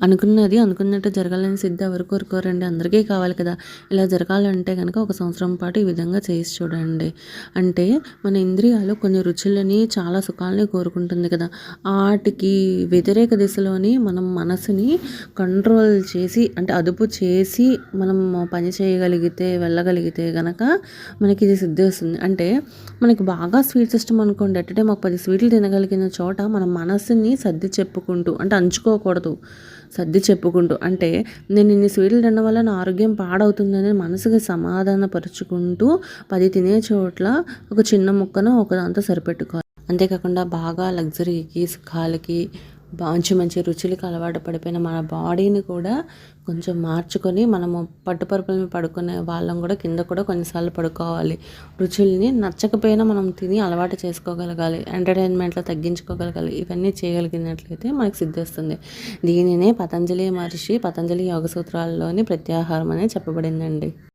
అనుకున్నది అనుకున్నట్టు జరగాలని సిద్ధి ఎవరు కోరుకోరండి. అందరికీ కావాలి కదా! ఇలా జరగాలంటే గనక ఒక సంవత్సరం పాటు ఈ విధంగా చేసి చూడండి. అంటే మన ఇంద్రియాలు కొన్ని రుచులని, చాలా సుఖాలని కోరుకుంటుంది కదా! ఆటికి వ్యతిరేక దిశలోని మనం మనసుని కంట్రోల్ చేసి అంటే అదుపు చేసి మనం పని చేయగలిగితే, వెళ్ళగలిగితే గనక మనకి ఇది సిద్ధిస్తుంది. అంటే మనకి బాగా స్వీట్స్ ఇష్టం అనుకోండి. ఎట్ ఎ టైమ్ ఒక 10 స్వీట్లు తినగలిగిన చోట మన మనసుని సర్ది చెప్పుకుంటూ అంటే అంచుకోకూడదు. సర్ది చెప్పుకుంటూ అంటే నేను ఇన్ని స్వీట్లు తినడం వల్ల నా ఆరోగ్యం పాడవుతుందని మనసుకి సమాధానపరుచుకుంటూ 10 తినే చోట్ల ఒక చిన్న ముక్కను ఒకదాంతో సరిపెట్టుకోవాలి. అంతేకాకుండా బాగా లగ్జరీకి, సుఖాలకి, మంచి మంచి రుచులకి అలవాటు పడిపోయిన మన బాడీని కూడా కొంచెం మార్చుకొని మనము పట్టుపరుపుల మీద పడుకునే వాళ్ళం కూడా కింద కూడా కొన్నిసార్లు పడుకోవాలి. రుచుల్ని నచ్చకపోయినా మనం తిని అలవాటు చేసుకోగలగాలి. ఎంటర్‌టైన్‌మెంట్‌లో తగ్గించుకోగలగాలి. ఇవన్నీ చేయగలిగినట్లయితే మనకు సిద్ధిస్తుంది. దీనినే పతంజలి మహర్షి పతంజలి యోగ సూత్రాల్లోని ప్రత్యాహారం అని చెప్పబడిందండి.